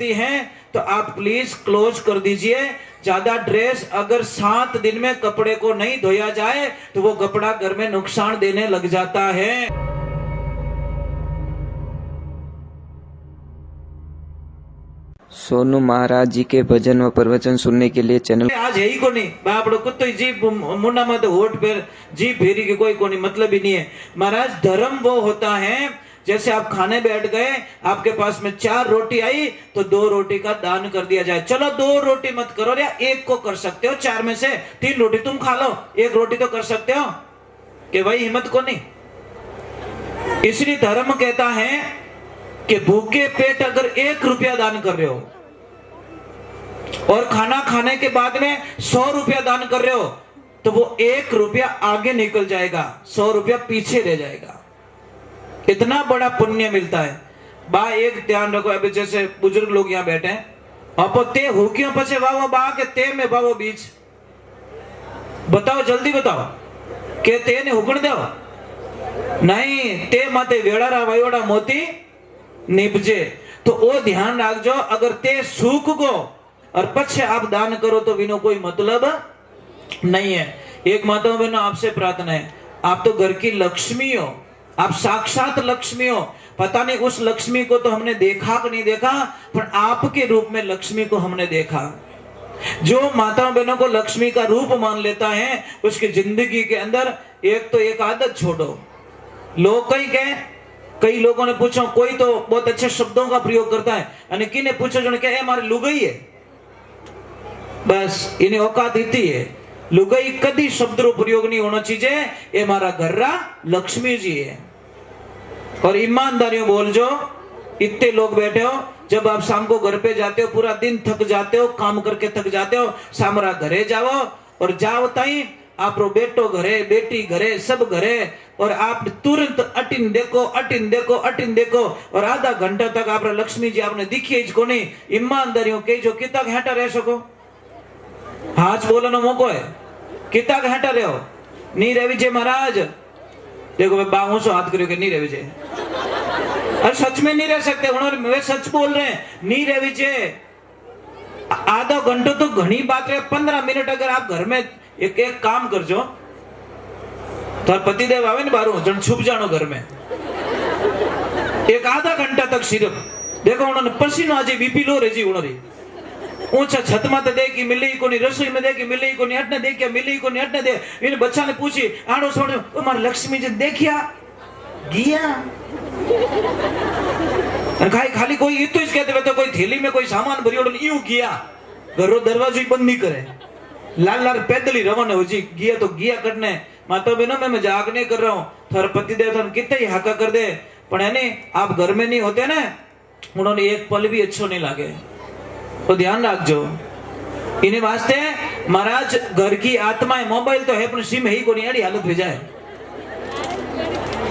लगती हैं तो आप प्लीज क्लोज कर दीजिए। ज्यादा ड्रेस अगर 7 दिन में कपड़े को नहीं धोया जाए तो वो कपड़ा घर में नुकसान देने लग जाता है। सोनू महाराज जी के भजन व प्रवचन सुनने के लिए चैनल आज है ही को नहीं बापड़ो कुत्तो जीप मुंडा मत होठ पर जीप फेरी के कोई नहीं, मतलब ही नहीं है। महाराज धर्म वो होता है जैसे आप खाने बैठ गए, आपके पास में 4 रोटी आई तो 2 रोटी का दान कर दिया जाए। चलो 2 रोटी मत करो या 1 को कर सकते हो, 4 में से 3 रोटी तुम खा लो, 1 रोटी तो कर सकते हो कि भाई हिम्मत को नहीं। इसलिए धर्म कहता है कि भूखे पेट अगर 1 रुपया दान कर रहे हो और खाना खाने के बाद में 100 रुपया दान कर रहे हो तो वो 1 रुपया आगे निकल जाएगा, 100 रुपया पीछे रह जाएगा। इतना बड़ा पुण्य मिलता है। बा एक ध्यान रखो, अभी जैसे बुजुर्ग लोग यहाँ बैठे हैं, आपो ते हुकियों पछे वावो बा के ते में वावो बीच, बताओ जल्दी बताओ के ते ने हुकण दो नहीं, ते माते वेड़ारा वयोड़ा मोती निपजे। तो वो ध्यान रखजो, अगर ते सूख गो और पछे आप दान करो तो विनो कोई मतलब नहीं है। एक माता बहनों आपसे प्रार्थना है, आप तो घर की लक्ष्मी हो, आप साक्षात लक्ष्मी हो। पता नहीं उस लक्ष्मी को तो हमने देखा कि नहीं देखा, पर आपके रूप में लक्ष्मी को हमने देखा। जो माताओं बहनों को लक्ष्मी का रूप मान लेता है उसकी जिंदगी के अंदर एक आदत छोड़ो। लोग कई लोगों ने पूछो, कोई तो बहुत अच्छे शब्दों का प्रयोग करता है, यानी किने पूछो जो क्या हमारी लुगाई है, बस इन्हें औकात इतनी है। लुगाई कदी शब्द रो प्रयोग नहीं होना चाहिए, ये हमारा घर्रा लक्ष्मी जी है। और ईमानदारियों बोल जो, इतने लोग बैठे हो, जब आप शाम को घर पे जाते हो, पूरा दिन थक जाते हो, काम करके थक जाते हो, सामरा घरे जाओ और जाओ ताई आप रो बेटो घरे, बेटी घरे, सब घरे, और आप तुरंत अटिन देखो और आधा घंटा तक आप लक्ष्मी जी आपने दिखी को नहीं। ईमानदारियों के जो कितना घंटा रह सको, हाथ बोलने मौको है, कितना घंटा रहे हो नहीं रह विजय महाराज, देखो मैं बाहू से हाथ करो कि नहीं रह विजय, अरे सच में नहीं रह सकते, उन्होंने वे सच बोल रहे हैं, नहीं रह विजय। आधा घंटा तो घनी बात है, 15 मिनट अगर आप घर में एक काम कर जो, तो पतिदेव आवे ना बारू जन छुप जानो घर में, एक आधा घंटा तक सिर्फ देखो उन्होंने पसीनो आज बीपी लो रही उन्होंने ऊंचा छत माते दे की मिली कोनी, रसोई में दे की मिली कोनी, अटने दे क्या मिली कोनी, अटने दे। इन बच्चा ने पूछी आड़ो सोड़ो, तुम्हारे लक्ष्मी जी देखिया गिया खाली कोई इतो ही कहते तो कोई थैली में कोई सामान भरियोड़ो यूं गिया, घरों दरवाजो ही बंद नहीं करे, लाल पैदल ही रवाना हो जी, गिया तो गिया करने। माता बहनों मैं मजाक नहीं कर रहा हूँ, थार पतिदेव थार कितने ही हाका कर दे, पर है नहीं आप घर में नहीं होते ना, उन्होंने एक पल भी अच्छो नहीं लागे, तो ध्यान रखजो। इन्हें वास्ते महाराज घर की आत्मा है, मोबाइल तो है पर सिम है ही को नहीं, अड़ी हालत हो जाए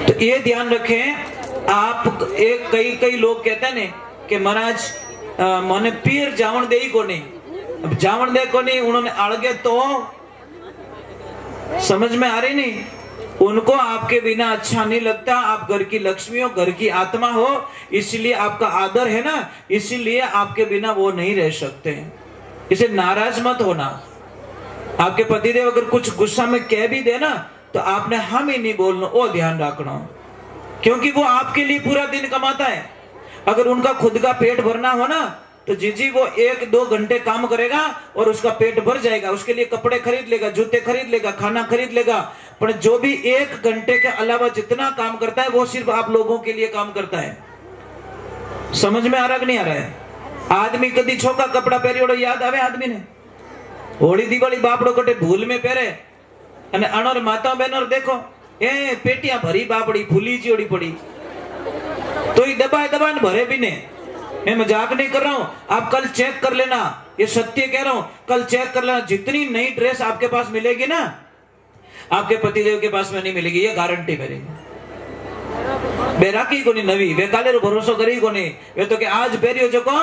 तो ये ध्यान रखें आप। एक कई लोग कहते हैं ने कि महाराज मने पीर जावन दे ही को नहीं, अब जावन दे को नहीं, उन्होंने अड़गे तो समझ में आ रही नहीं, उनको आपके बिना अच्छा नहीं लगता। आप घर की लक्ष्मी हो, घर की आत्मा हो, इसलिए आपका आदर है ना, इसलिए आपके बिना वो नहीं रह सकते। इसे नाराज मत होना। आपके पतिदेव अगर कुछ गुस्सा में कह भी देना तो आपने हम ही नहीं बोलना, वो ध्यान रखना, क्योंकि वो आपके लिए पूरा दिन कमाता है। अगर उनका खुद का पेट भरना हो ना तो जी वो 1-2 घंटे काम करेगा और उसका पेट भर जाएगा, उसके लिए कपड़े खरीद लेगा, जूते खरीद लेगा, खाना खरीद लेगा। पर जो भी 1 घंटे के अलावा जितना काम करता है वो सिर्फ आप लोगों के लिए काम करता है। समझ में आ रहा कि नहीं आ रहा है? आदमी कदी छोका कपड़ा पहरियोड़ो याद आवे आदमी ने, होली दिवाली बापड़ो कटे भूल में पहरे, अने अणोर माता बहनोर देखो ए पेटियां भरी बापड़ी फूली जोड़ी पड़ी तो ये दबाए भरे भी ने। मैं मजाक नहीं कर रहा हूं, आप कल चेक कर लेना, ये सत्य कह रहा हूं, कल चेक कर लेना, जितनी नई ड्रेस आपके पास मिलेगी ना आपके पतिदेव के पास में नहीं मिलेगी, ये गारंटी मेरी। बेराकी को नहीं नवी वे काले रो भरोसो करी को नहीं, वे तो के आज पेरियो जो को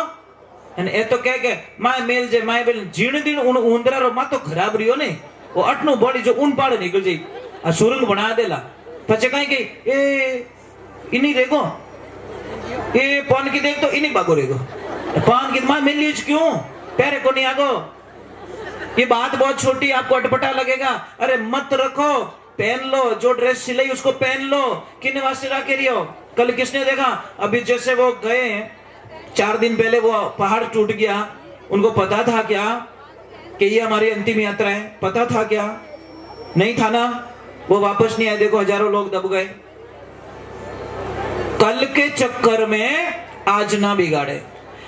अने ए तो कह के माय मेल जे माय बेल जीण दिन उन उंदरा रो मातो खराब रियो ने, वो अटनो बॉडी जो उन पाड़ निकल जाई, आ सुरंग बना देला पछे काई के ए इनी रेगो ए पौन की देख तो इनी बागो रेगो पान की मां मिली क्यों पैरे को नहीं आगो, ये बात बहुत छोटी, आपको अटपटा लगेगा। अरे मत रखो, पहन लो, जो ड्रेस सिलाई उसको पहन लो, किन्ने वास्ते रखे रही हो। कल किसने देखा, अभी जैसे वो गए 4 दिन पहले वो पहाड़ टूट गया, उनको पता था क्या कि ये हमारी अंतिम यात्रा है? पता था क्या? नहीं था ना, वो वापस नहीं आए, देखो हजारों लोग दब गए। कल के चक्कर में आज ना बिगाड़े,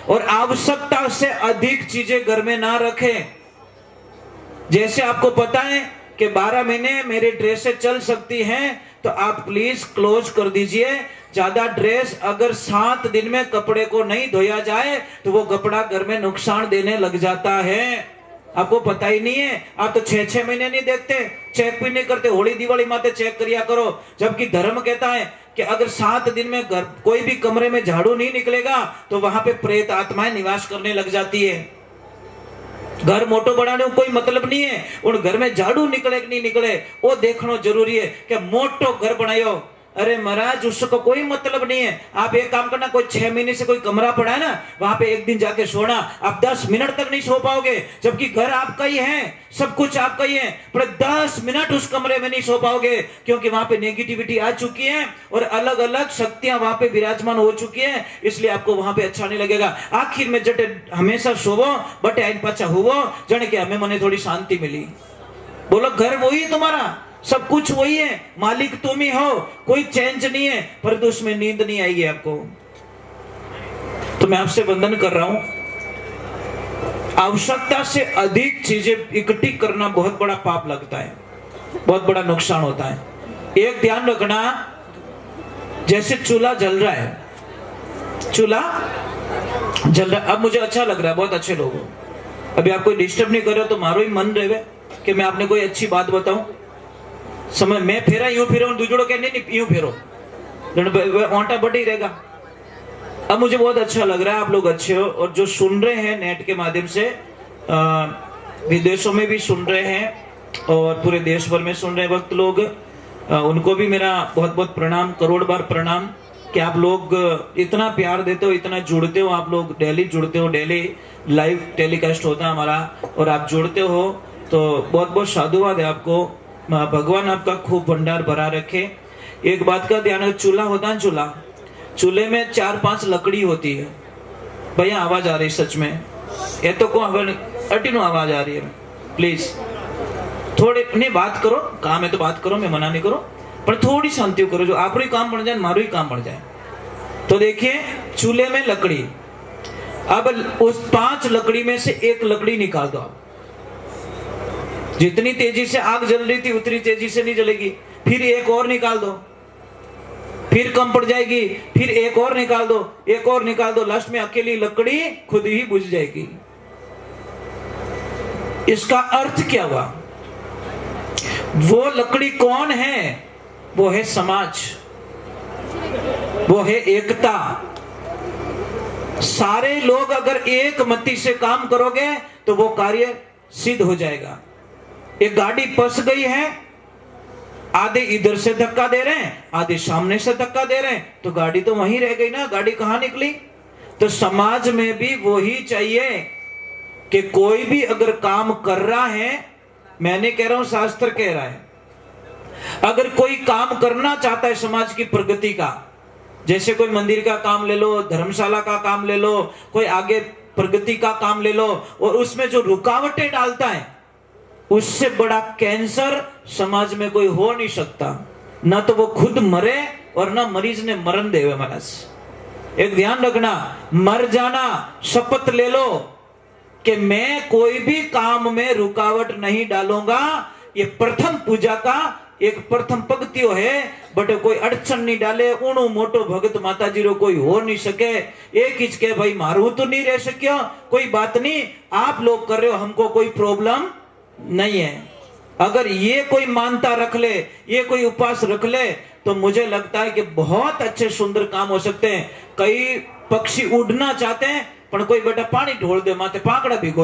और आवश्यकता से अधिक चीजें घर में ना रखें। जैसे आपको पता है कि 12 महीने मेरी ड्रेसें चल सकती हैं, तो आप प्लीज क्लोज कर दीजिए। ज्यादा ड्रेस अगर 7 दिन में कपड़े को नहीं धोया जाए तो वो कपड़ा घर में नुकसान देने लग जाता है। आपको पता ही नहीं है, आप तो 6-6 महीने नहीं देखते, चेक भी नहीं करते। होली दिवाली माते चेक करिया करो, जबकि धर्म कहता है कि अगर 7 दिन में घर कोई भी कमरे में झाड़ू नहीं निकलेगा तो वहां पे प्रेत आत्माएं निवास करने लग जाती है। घर मोटो बढ़ाने को कोई मतलब नहीं है, उन घर में झाड़ू निकले कि नहीं निकले वो देखना जरूरी है कि मोटो घर बनायो। अरे महाराज उसको कोई मतलब नहीं है। आप एक काम करना, कोई 6 महीने से कोई कमरा पड़ा है ना, वहां पे एक दिन जाके सोना, आप 10 मिनट तक नहीं सो पाओगे, जबकि घर आपका ही है, सब कुछ आपका ही है, पर 10 मिनट उस कमरे में नहीं सो पाओगे, क्योंकि वहां पे नेगेटिविटी आ चुकी है और अलग अलग शक्तियां वहां पे विराजमान हो चुकी है, इसलिए आपको वहां पे अच्छा नहीं लगेगा। आखिर में जटे हमेशा सोवो बटे आइन पाचा हुवो, जाने कि हमें मने थोड़ी शांति मिली। बोलो घर वही है तुम्हारा, सब कुछ वही है, मालिक तुम ही हो, कोई चेंज नहीं है, परंतु उसमें नींद नहीं आएगी आपको। तो मैं आपसे वंदन कर रहा हूं, आवश्यकता से अधिक चीजें इकट्ठी करना बहुत बड़ा पाप लगता है, बहुत बड़ा नुकसान होता है। एक ध्यान रखना, जैसे चूल्हा जल रहा है, चूल्हा जल रहा है, अब मुझे अच्छा लग रहा है, बहुत अच्छे लोग हो, अभी आप कोई डिस्टर्ब नहीं कर रहे हो, तो मारो ही मन रहे कि मैं आपने कोई अच्छी बात बताऊं। समझ, मैं फेरा यूं फेरो, दूजोड़ो कहने नहीं यूं फेरो, ओंटा बटी रहेगा। अब मुझे बहुत अच्छा लग रहा है, आप लोग अच्छे हो, और जो सुन रहे हैं नेट के माध्यम से, विदेशों में भी सुन रहे हैं और पूरे देश भर में सुन रहे हैं वक्त लोग, उनको भी मेरा बहुत बहुत प्रणाम, करोड़ बार प्रणाम कि आप लोग इतना प्यार देते हो, इतना जुड़ते हो। आप लोग डेली जुड़ते हो, डेली लाइव टेलीकास्ट होता है हमारा, और आप जुड़ते हो, तो बहुत बहुत साधुवाद है आपको। भगवान आपका खूब भंडार भरा रखे। एक बात का ध्यान है, चूल्हा होता है, चूल्हे में 4-5 लकड़ी होती है। भैया आवाज आ रही सच में, ये तो को अटीनो आवाज आ रही है, प्लीज थोड़े नहीं बात करो, काम है तो बात करो, मैं मना नहीं करो, पर थोड़ी शांति करो, जो आप ही काम बढ़ जाए मारो ही काम बढ़ जाए। तो देखिए चूल्हे में लकड़ी, अब उस 5 लकड़ी में से एक लकड़ी निकाल दो आप। जितनी तेजी से आग जल रही थी उतनी तेजी से नहीं जलेगी, फिर एक और निकाल दो, फिर कम पड़ जाएगी, फिर एक और निकाल दो, एक और निकाल दो, लास्ट में अकेली लकड़ी खुद ही बुझ जाएगी। इसका अर्थ क्या हुआ? वो लकड़ी कौन है? वो है समाज, वो है एकता। सारे लोग अगर एक मति से काम करोगे तो वो कार्य सिद्ध हो जाएगा। एक गाड़ी फंस गई है, आधे इधर से धक्का दे रहे हैं, आधे सामने से धक्का दे रहे हैं, तो गाड़ी तो वहीं रह गई ना, गाड़ी कहां निकली? तो समाज में भी वही चाहिए कि कोई भी अगर काम कर रहा है, मैंने कह रहा हूं शास्त्र कह रहा है, अगर कोई काम करना चाहता है समाज की प्रगति का, जैसे कोई मंदिर का काम ले लो, धर्मशाला का काम ले लो, कोई आगे प्रगति का काम ले लो, और उसमें जो रुकावटें डालता है, उससे बड़ा कैंसर समाज में कोई हो नहीं सकता। ना तो वो खुद मरे और ना मरीज ने मरण देवे। महाराज एक ध्यान रखना, मर जाना, शपथ ले लो कि मैं कोई भी काम में रुकावट नहीं डालूंगा। ये प्रथम पूजा का एक प्रथम पंक्ति है, बट कोई अड़चन नहीं डाले, उणु मोटो भगत माता जी रो कोई हो नहीं सके। एक हिचके भाई मारू तो नहीं रह सक्यो, कोई बात नहीं, आप लोग कर रहे हो, हमको कोई प्रॉब्लम नहीं है। अगर ये कोई मानता रख ले, ये कोई उपास रख ले, तो मुझे लगता है कि बहुत अच्छे सुंदर काम हो सकते हैं। कई पक्षी उड़ना चाहते हैं, पर कोई बेटा पानी ढोल दे माथे पाकड़ा भिगो